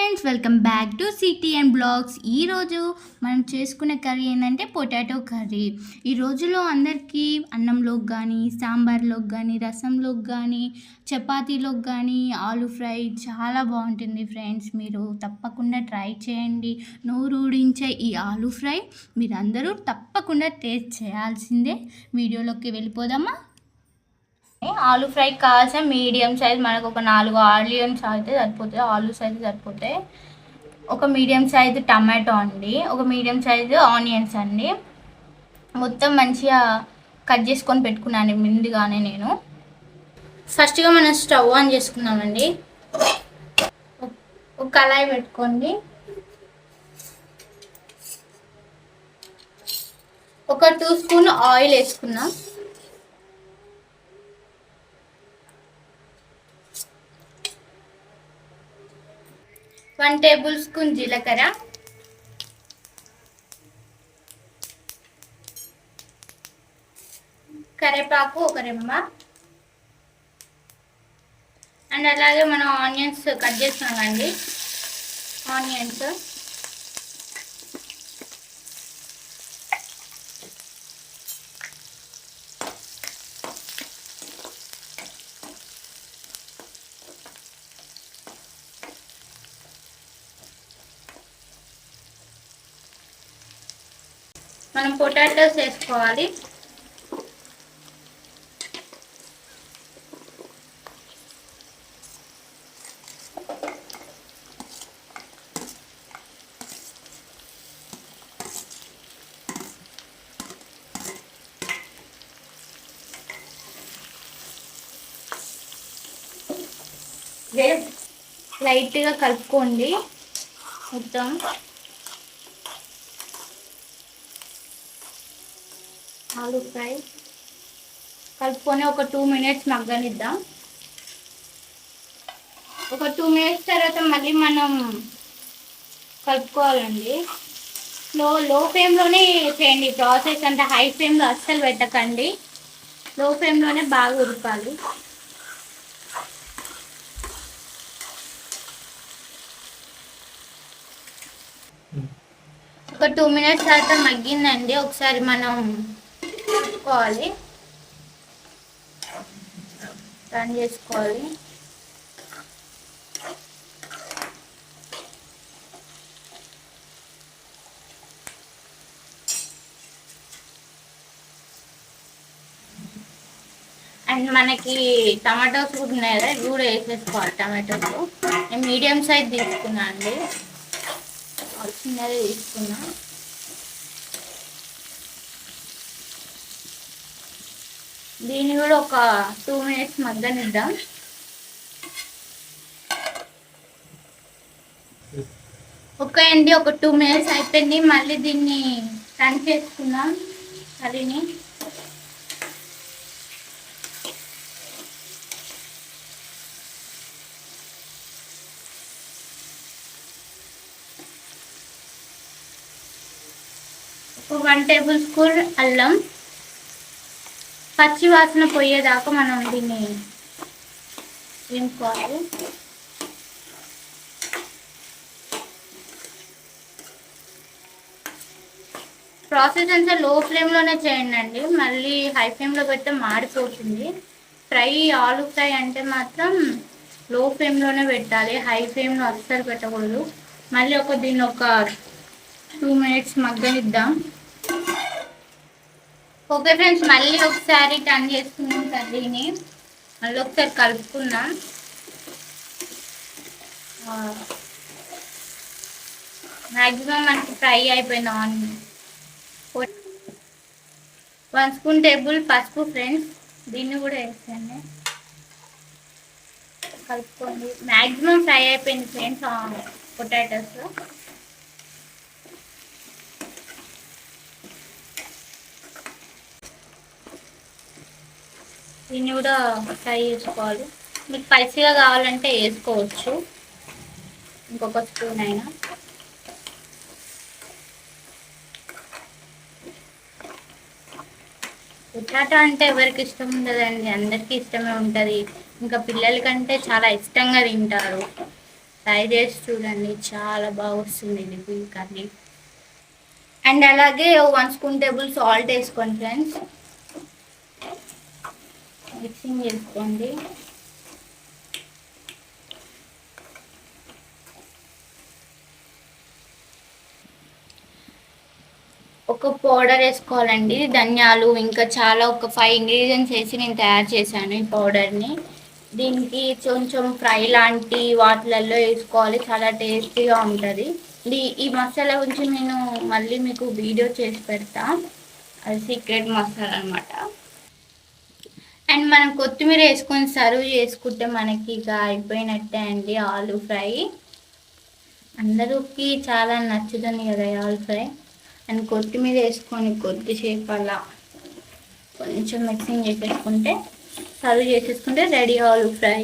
Friends, welcome back to city and blogs. ఈరోజు మనం చేసుకునే కర్రీ ఏంటంటే పొటాటో కర్రీ. ఈ రోజులో అందరికీ అన్నంలోకి కానీ, సాంబార్లోకి కానీ, రసంలోకి కానీ, చపాతీలోకి కానీ ఆలు ఫ్రై చాలా బాగుంటుంది ఫ్రెండ్స్. మీరు తప్పకుండా ట్రై చేయండి. నోరూడించే ఈ ఆలు ఫ్రై మీరందరూ తప్పకుండా టేస్ట్ చేయాల్సిందే. వీడియోలోకి వెళ్ళిపోదామా? ఆలు ఫ్రై కావాల్సిన మీడియం సైజ్ మనకు ఒక 4 ఆనియన్స్ అయితే సరిపోతాయి. ఆలు సైజు సరిపోతాయి. ఒక మీడియం సైజు టమాటో అండి, ఒక మీడియం సైజు ఆనియన్స్ అండి. మొత్తం మంచిగా కట్ చేసుకొని పెట్టుకున్నాను ముందుగానే నేను. ఫస్ట్గా మనం స్టవ్ ఆన్ చేసుకున్నామండి. ఒక కళాయి పెట్టుకోండి. ఒక 2 స్పూన్ ఆయిల్ వేసుకున్నాం. 1 టేబుల్ స్పూన్ జీలకర్ర, కరివేపాకు ఒక రెమ్మ, అండ్ అలాగే మనం ఆనియన్స్ కట్ చేస్తున్నామండి. ఆనియన్స్ మనం పొటాటోస్ వేసుకోవాలి. లైట్గా కలుపుకోండి మొత్తం. ఆలు ఫ్రై కలుపుకొని ఒక 2 మినిట్స్ మగ్గనిద్దాం. ఒక 2 మినిట్స్ తర్వాత మళ్ళీ మనం కలుపుకోవాలండి. లో ఫ్లేమ్లోనే చేయండి ప్రాసెస్, అంటే హై ఫ్లేమ్లో అస్సలు పెట్టకండి. లో ఫ్లేమ్లోనే బాగా ఉడకాలి. ఒక 2 మినిట్స్ తర్వాత మగ్గిందండి. ఒకసారి మనం కలుపుకోవాలి, టర్న్ చేసుకోవాలి. అండ్ మనకి టమాటోస్ కూడా ఉన్నాయి కదా, ఇవి కూడా వేసేసుకోవాలి. టమాటోస్ నేను మీడియం సైజ్ తీసుకున్నా అండి, చిన్నది తీసుకున్నా. దీన్ని కూడా ఒక 2 మినిట్స్ మగ్గనిద్దాం. ఓకే అండి, ఒక 2 మినిట్స్ అయిపోయింది. మళ్ళీ దీన్ని టర్న్ చేసుకుందాం కర్రీని. ఒక 1 టేబుల్ స్పూన్ అల్లం, పచ్చి వాసన పోయేదాకా మనం దీన్ని వేసుకోవాలి. ప్రాసెస్ అంతా లో ఫ్లేమ్లోనే చేయండి అండి, మళ్ళీ హై ఫ్లేమ్లో పెడితే మాడిపోతుంది. ఫ్రై ఆలు ఫ్రై అంటే మాత్రం లో ఫ్లేమ్లోనే పెట్టాలి, హై ఫ్లేమ్లో అస్సలు పెట్టకూడదు. మళ్ళీ దీన్ని ఒక 2 మినిట్స్ మగ్గనిద్దాం. ఓకే ఫ్రెండ్స్, మళ్ళీ ఒకసారి టర్న్ చేసుకున్నాం కర్రీని. మళ్ళీ ఒకసారి కలుపుకుందాం. మ్యాక్సిమం మనకి ఫ్రై అయిపోయింది. ఆనియన్ 1 స్పూన్ టేబుల్ పసుపు ఫ్రెండ్స్, దీన్ని కూడా వేసేయండి. కలుపుకోండి. మ్యాక్సిమం ఫ్రై అయిపోయింది ఫ్రెండ్స్ పొటాటోస్. దీన్ని కూడా ఫ్రై చేసుకోవాలి. మీకు స్పైసీగా కావాలంటే వేసుకోవచ్చు ఇంకొక స్పూన్ అయినా. పొటాటో అంటే ఎవరికి ఇష్టం ఉండదండి, అందరికీ ఇష్టమే ఉంటుంది. ఇంకా పిల్లల కంటే చాలా ఇష్టంగా తింటారు. ట్రై చేసి చూడండి, చాలా బాగా వస్తుంది ఇది కర్రీ. అండ్ అలాగే 1 స్పూన్ సాల్ట్ వేసుకోండి ఫ్రెండ్స్. మిక్సింగ్ చేసుకోండి. ఒక పౌడర్ వేసుకోవాలండి, ధనియాలు ఇంకా చాలా ఒక 5 ఇంగ్రీడియంట్స్ వేసి నేను తయారు చేశాను ఈ పౌడర్ని. దీనికి కొంచెం ఫ్రై లాంటి వాటిలలో వేసుకోవాలి, చాలా టేస్టీగా ఉంటుంది. ఈ మసాలా గురించి నేను మళ్ళీ మీకు వీడియో చేసి పెడతా, అది సీక్రెట్ మసాలా అనమాట. అండ్ మనం కొత్తిమీర వేసుకొని సర్వ్ చేసుకుంటే మనకి ఇక అయిపోయినట్టే అండి ఆలు ఫ్రై. అందరికి చాలా నచ్చుతుంది కదా ఈ ఆలు ఫ్రై. అండ్ కొత్తిమీర వేసుకొని కొద్దిసేపు అలా కొంచెం మిక్సింగ్ చేసేసుకుంటే సర్వ్ చేసేసుకుంటే రెడీ ఆలు ఫ్రై.